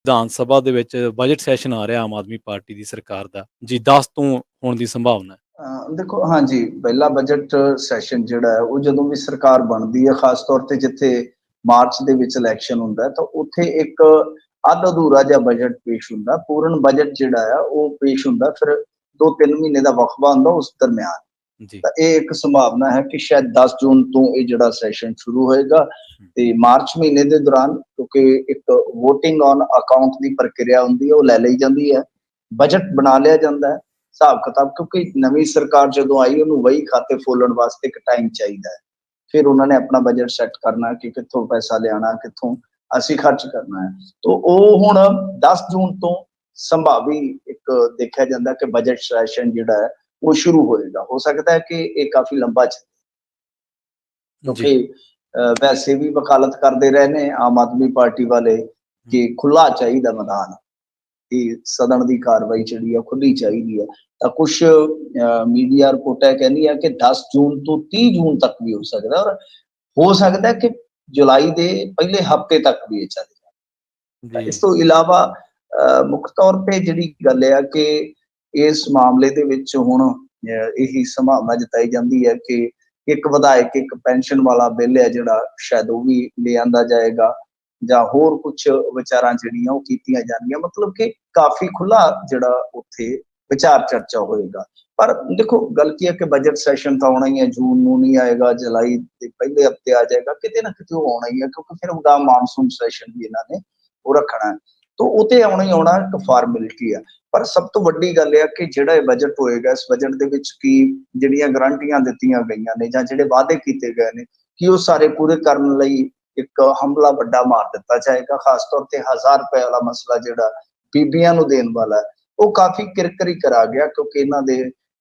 ਵਿਧਾਨ ਸਭਾ ਦੇ ਵਿੱਚ budget session ਆ ਰਿਹਾ ਆਮ ਆਦਮੀ ਪਾਰਟੀ ਦੀ ਸਰਕਾਰ ਦਾ ਜੀ 10 ਤੋਂ ਹੋਣ ਦੀ ਸੰਭਾਵਨਾ ਹੈ। ਦੇਖੋ ਹਾਂਜੀ, ਪਹਿਲਾ ਬਜਟ ਸੈਸ਼ਨ ਜਿਹੜਾ ਹੈ ਉਹ ਜਦੋਂ ਵੀ ਸਰਕਾਰ ਬਣਦੀ ਹੈ, ਖਾਸ ਤੌਰ ਤੇ ਜਿੱਥੇ ਮਾਰਚ ਦੇ ਵਿੱਚ ਇਲੈਕਸ਼ਨ ਹੁੰਦਾ ਹੈ, ਤਾਂ ਉੱਥੇ ਇੱਕ ਅੱਧ ਅਧੂਰਾ ਜਿਹਾ ਬਜਟ ਪੇਸ਼ ਹੁੰਦਾ। ਪੂਰਨ ਬਜਟ ਜਿਹੜਾ ਆ ਉਹ ਪੇਸ਼ ਹੁੰਦਾ ਫਿਰ 2-3 ਮਹੀਨੇ ਦਾ ਵਕਫਾ ਹੁੰਦਾ ਉਸ ਦਰਮਿਆਨ। ਜੀ ਤਾਂ ਇਹ ਇੱਕ ਸੰਭਾਵਨਾ ਹੈ ਕਿ ਸ਼ਾਇਦ 10 ਜੂਨ ਤੋਂ ਇਹ ਜਿਹੜਾ ਸੈਸ਼ਨ ਸ਼ੁਰੂ ਹੋਏਗਾ ਤੇ ਮਾਰਚ ਮਹੀਨੇ ਦੇ ਦੌਰਾਨ, ਕਿਉਂਕਿ ਇੱਕ ਵੋਟਿੰਗ ਔਨ ਅਕਾਊਂਟ ਦੀ ਪ੍ਰਕਿਰਿਆ ਹੁੰਦੀ ਹੈ, ਉਹ ਲੈ ਲਈ ਜਾਂਦੀ ਹੈ, ਬਜਟ ਬਣਾ ਲਿਆ ਜਾਂਦਾ ਹੈ, ਹਿਸਾਬ ਕਿਤਾਬ, ਕਿਉਂਕਿ ਨਵੀਂ ਸਰਕਾਰ ਜਦੋਂ ਆਈ ਉਹਨੂੰ ਵਹੀ ਖਾਤੇ ਫੋਲਣ ਵਾਸਤੇ ਇੱਕ ਟਾਈਮ ਚਾਹੀਦਾ ਹੈ। ਫਿਰ ਉਹਨਾਂ ਨੇ ਆਪਣਾ ਬਜਟ ਸੈੱਟ ਕਰਨਾ ਕਿ ਕਿੱਥੋਂ ਪੈਸਾ ਲਿਆਣਾ, ਕਿੱਥੋਂ ਅਸੀਂ ਖਰਚ ਕਰਨਾ ਹੈ। ਤਾਂ ਉਹ ਹੁਣ 10 ਜੂਨ ਤੋਂ ਸੰਭਾਵੀ ਇੱਕ ਦੇਖਿਆ ਜਾਂਦਾ ਕਿ ਬਜਟ ਸੈਸ਼ਨ ਜਿਹੜਾ ਹੈ ਉਹ ਸ਼ੁਰੂ ਹੋਏਗਾ। ਹੋ ਸਕਦਾ ਹੈ ਕਿ ਇਹ ਕਾਫੀ ਲੰਬਾ ਚੱਲੇ, ਕਿਉਂਕਿ ਵੈਸੇ ਵੀ ਵਕਾਲਤ ਕਰਦੇ ਰਹੇ ਨੇ ਆਮ ਆਦਮੀ ਪਾਰਟੀ ਵਾਲੇ ਕਿ ਖੁੱਲਾ ਚਾਹੀਦਾ ਮੈਦਾਨ, ਕਿ ਸਦਨ ਦੀ ਕਾਰਵਾਈ ਜਿਹੜੀ ਆ ਖੁੱਲੀ ਚਾਹੀਦੀ ਹੈ। ਤਾਂ ਕੁਛ ਮੀਡੀਆ ਰਿਪੋਰਟਾਂ ਕਹਿੰਦੀ ਹੈ ਕਿ 10 ਜੂਨ ਤੋਂ 30 ਜੂਨ ਤੱਕ ਵੀ ਹੋ ਸਕਦਾ, ਔਰ ਹੋ ਸਕਦਾ ਕਿ ਜੁਲਾਈ ਦੇ ਪਹਿਲੇ ਹਫ਼ਤੇ ਤੱਕ ਵੀ ਇਹ ਚੱਲ ਜਾਏ। ਇਸ ਤੋਂ ਇਲਾਵਾ ਮੁੱਖ ਤੌਰ ਤੇ ਜਿਹੜੀ ਗੱਲ ਆ ਕਿ ਇਸ ਮਾਮਲੇ ਦੇ ਵਿੱਚ ਹੁਣ ਇਹੀ ਸੰਭਾਵਨਾ ਜਤਾਈ ਜਾਂਦੀ ਹੈ ਕਿ ਇੱਕ ਵਿਧਾਇਕ ਇੱਕ ਪੈਨਸ਼ਨ ਵਾਲਾ ਬਿੱਲ ਹੈ ਜਿਹੜਾ ਸ਼ਾਇਦ ਉਹ ਵੀ ਲਿਆਂਦਾ ਜਾਏਗਾ, ਜਾਂ ਹੋਰ ਕੁਛ ਵਿਚਾਰਾਂ ਜਿਹੜੀਆਂ ਉਹ ਕੀਤੀਆਂ ਜਾਣਗੀਆਂ। ਮਤਲਬ ਕਿ ਕਾਫੀ ਖੁੱਲਾ ਜਿਹੜਾ ਉੱਥੇ ਵਿਚਾਰ ਚਰਚਾ ਹੋਏਗਾ। ਪਰ ਦੇਖੋ ਗੱਲ ਕੀ ਹੈ ਕਿ ਬਜਟ ਸੈਸ਼ਨ ਤਾਂ ਆਉਣਾ ਹੀ ਹੈ, ਜੂਨ ਨੂੰ ਨਹੀਂ ਆਏਗਾ, ਜੁਲਾਈ ਦੇ ਪਹਿਲੇ ਹਫ਼ਤੇ ਆ ਜਾਏਗਾ, ਕਿਤੇ ਨਾ ਕਿਤੇ ਉਹ ਆਉਣਾ ਹੀ ਹੈ, ਕਿਉਂਕਿ ਫਿਰ ਉਹਦਾ ਮਾਨਸੂਨ ਸੈਸ਼ਨ ਵੀ ਇਹਨਾਂ ਨੇ ਉਹ ਰੱਖਣਾ ਹੈ। ਤਾਂ ਉਹ ਤੇ ਆਉਣਾ ਹੀ ਆਉਣਾ, ਇੱਕ ਫਾਰਮੈਲਿਟੀ ਆ। ਪਰ ਸਭ ਤੋਂ ਵੱਡੀ ਗੱਲ ਇਹ ਆ ਕਿ ਜਿਹੜਾ ਇਹ ਬਜਟ ਹੋਏਗਾ, ਇਸ ਬਜਟ ਦੇ ਵਿੱਚ ਕੀ ਜਿਹੜੀਆਂ ਗਰੰਟੀਆਂ ਦਿੱਤੀਆਂ ਗਈਆਂ ਨੇ ਜਾਂ ਜਿਹੜੇ ਵਾਅਦੇ ਕੀਤੇ ਗਏ ਨੇ, ਕਿ ਉਹ ਸਾਰੇ ਪੂਰੇ ਕਰਨ ਲਈ ਇੱਕ ਹਮਲਾ ਵੱਡਾ ਮਾਰ ਦਿੱਤਾ ਜਾਏਗਾ। ਖਾਸ ਤੌਰ ਤੇ 1000 ਰੁਪਏ ਵਾਲਾ ਮਸਲਾ ਜਿਹੜਾ ਬੀਬੀਆਂ ਨੂੰ ਦੇਣ ਵਾਲਾ ਹੈ, ਉਹ ਕਾਫੀ ਕਿਰਕਰੀ ਕਰਾ ਗਿਆ, ਕਿਉਂਕਿ ਇਹਨਾਂ ਦੇ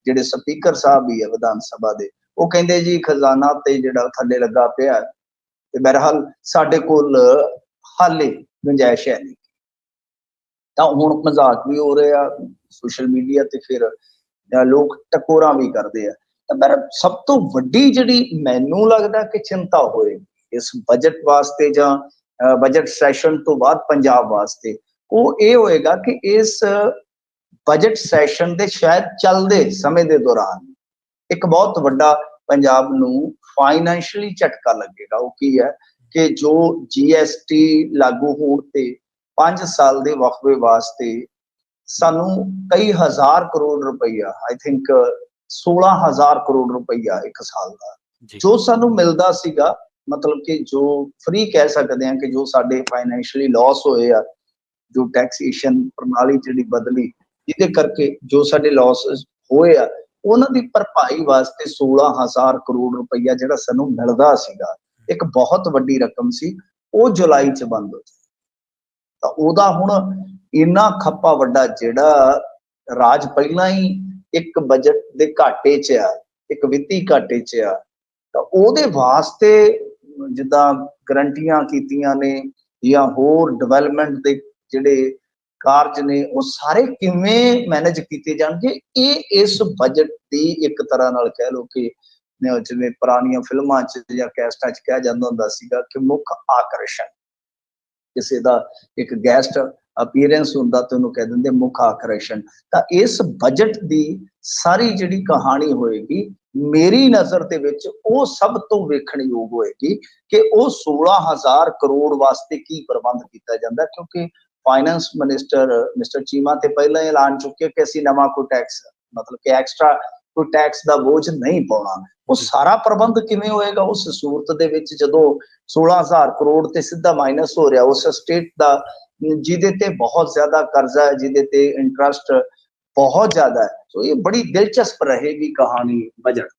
ਜਿਹੜੇ ਸਪੀਕਰ ਸਾਹਿਬ ਵੀ ਹੈ ਵਿਧਾਨ ਸਭਾ ਦੇ, ਉਹ ਕਹਿੰਦੇ ਜੀ ਖਜ਼ਾਨਾ ਤੇ ਜਿਹੜਾ ਥੱਲੇ ਲੱਗਾ ਪਿਆ, ਤੇ ਬਹਰਹਾਲ ਸਾਡੇ ਕੋਲ ਹਾਲੇ ਗੁੰਜਾਇਸ਼ ਹੈ ਨਹੀਂ। ਤਾਂ ਹੁਣ ਮਜ਼ਾਕ ਵੀ ਹੋ ਰਿਹਾ ਸੋਸ਼ਲ ਮੀਡੀਆ ਤੇ, ਫਿਰ ਲੋਕ ਟਕੋਰਾਂ ਵੀ ਕਰਦੇ ਆ। ਤਾਂ ਪਰ ਸਭ ਤੋਂ ਵੱਡੀ ਜਿਹੜੀ ਮੈਨੂੰ ਲੱਗਦਾ ਕਿ ਚਿੰਤਾ ਹੋਏ ਇਸ ਬਜਟ ਵਾਸਤੇ ਜਾਂ ਬਜਟ ਸੈਸ਼ਨ ਤੋਂ ਬਾਅਦ ਪੰਜਾਬ ਵਾਸਤੇ, ਉਹ ਇਹ ਹੋਏਗਾ ਕਿ ਇਸ ਬਜਟ ਸੈਸ਼ਨ ਦੇ ਸ਼ਾਇਦ ਚੱਲਦੇ ਸਮੇਂ ਦੇ ਦੌਰਾਨ ਇੱਕ ਬਹੁਤ ਵੱਡਾ ਪੰਜਾਬ ਨੂੰ ਫਾਈਨੈਂਸ਼ੀਅਲੀ ਝਟਕਾ ਲੱਗੇਗਾ। ਉਹ ਕੀ ਹੈ ਕਿ ਜੋ GST ਲਾਗੂ ਹੋਣ ਤੇ 5 ਸਾਲ ਦੇ ਵਕਫੇ ਵਾਸਤੇ ਸਾਨੂੰ ਕਈ ਹਜ਼ਾਰ ਕਰੋੜ ਰੁਪਈਆ, ਆਈ ਥਿੰਕ 16,000 ਕਰੋੜ ਰੁਪਈਆ ਇੱਕ ਸਾਲ ਦਾ ਜੋ ਸਾਨੂੰ ਮਿਲਦਾ ਸੀਗਾ, ਮਤਲਬ ਕਿ ਜੋ ਫ੍ਰੀ ਕਹਿ ਸਕਦੇ ਹਾਂ ਕਿ ਜੋ ਸਾਡੇ ਫਾਈਨੈਂਸ਼ੀਅਲੀ ਲਾਸ ਹੋਏ ਆ, ਜੋ ਟੈਕਸੇਸ਼ਨ ਪ੍ਰਣਾਲੀ ਜਿਹੜੀ ਬਦਲੀ ਜਿਹਦੇ ਕਰਕੇ ਜੋ ਸਾਡੇ ਲਾਸ ਹੋਏ ਆ, ਉਹਨਾਂ ਦੀ ਭਰਪਾਈ ਵਾਸਤੇ 16,000 ਕਰੋੜ ਰੁਪਈਆ ਜਿਹੜਾ ਸਾਨੂੰ ਮਿਲਦਾ ਸੀਗਾ, ਇੱਕ ਬਹੁਤ ਵੱਡੀ ਰਕਮ ਸੀ, ਉਹ ਜੁਲਾਈ 'ਚ ਬੰਦ ਹੋ ਜਾਏ। ਤਾਂ ਉਹਦਾ ਹੁਣ ਇੰਨਾ ਖੱਪਾ ਵੱਡਾ ਜਿਹੜਾ ਰਾਜ ਪਹਿਲਾਂ ਹੀ ਇੱਕ ਬਜਟ ਦੇ ਘਾਟੇ 'ਚ ਆ, ਇੱਕ ਵਿੱਤੀ ਘਾਟੇ 'ਚ ਆ, ਤਾਂ ਉਹਦੇ ਵਾਸਤੇ ਜਿੱਦਾਂ ਗਰੰਟੀਆਂ ਕੀਤੀਆਂ ਨੇ ਜਾਂ ਹੋਰ ਡਿਵੈਲਪਮੈਂਟ ਦੇ ਜਿਹੜੇ ਕਾਰਜ ਨੇ, ਉਹ ਸਾਰੇ ਕਿਵੇਂ ਮੈਨੇਜ ਕੀਤੇ ਜਾਣਗੇ, ਇਹ ਇਸ ਬਜਟ ਦੀ ਇੱਕ ਤਰ੍ਹਾਂ ਨਾਲ ਕਹਿ ਲਓ ਕਿ ਜਿਵੇਂ ਪੁਰਾਣੀਆਂ ਫਿਲਮਾਂ 'ਚ ਜਾਂ ਕੈਸਟਾਂ 'ਚ ਕਿਹਾ ਜਾਂਦਾ ਹੁੰਦਾ ਸੀਗਾ ਕਿ ਮੁੱਖ ਆਕਰਸ਼ਣ, ਕਿਸੇ ਦਾ ਇੱਕ ਗੈਸਟ ਅਪੀਅਰੈਂਸ ਹੁੰਦਾ ਤੇ ਉਹਨੂੰ ਕਹਿ ਦਿੰਦੇ ਮੁੱਖ ਆਕਰਸ਼ਣ। ਤਾਂ ਇਸ ਬਜਟ ਦੀ ਸਾਰੀ ਜਿਹੜੀ ਕਹਾਣੀ ਹੋਏਗੀ, ਮੇਰੀ ਨਜ਼ਰ ਦੇ ਵਿੱਚ ਉਹ ਸਭ ਤੋਂ ਵੇਖਣਯੋਗ ਹੋਏਗੀ ਕਿ ਉਹ 16,000 ਕਰੋੜ ਵਾਸਤੇ ਕੀ ਪ੍ਰਬੰਧ ਕੀਤਾ ਜਾਂਦਾ, ਕਿਉਂਕਿ ਫਾਈਨੈਂਸ ਮਿਨਿਸਟਰ ਮਿਸਟਰ ਚੀਮਾ ਤੇ ਪਹਿਲਾਂ ਹੀ ਐਲਾਨ ਚੁੱਕੇ ਕਿ ਅਸੀਂ ਨਵਾਂ ਕੋਈ ਟੈਕਸ, ਮਤਲਬ ਕਿ ਐਕਸਟਰਾ ਕੋਈ ਟੈਕਸ ਦਾ ਬੋਝ ਨਹੀਂ ਪਾਉਣਾ। ਉਹ ਸਾਰਾ ਪ੍ਰਬੰਧ ਕਿਵੇਂ ਹੋਏਗਾ ਉਸ ਸੂਰਤ ਦੇ ਵਿੱਚ ਜਦੋਂ 16,000 ਕਰੋੜ ਤੇ ਸਿੱਧਾ ਮਾਈਨਸ ਹੋ ਰਿਹਾ ਉਸ ਸਟੇਟ ਦਾ, ਜਿਹਦੇ ਤੇ ਬਹੁਤ ਜ਼ਿਆਦਾ ਕਰਜ਼ਾ ਹੈ, ਜਿਹਦੇ ਤੇ ਇੰਟਰਸਟ ਬਹੁਤ ਜ਼ਿਆਦਾ ਹੈ। ਸੋ ਇਹ ਬੜੀ ਦਿਲਚਸਪ ਰਹੇਗੀ ਕਹਾਣੀ ਬਜਟ।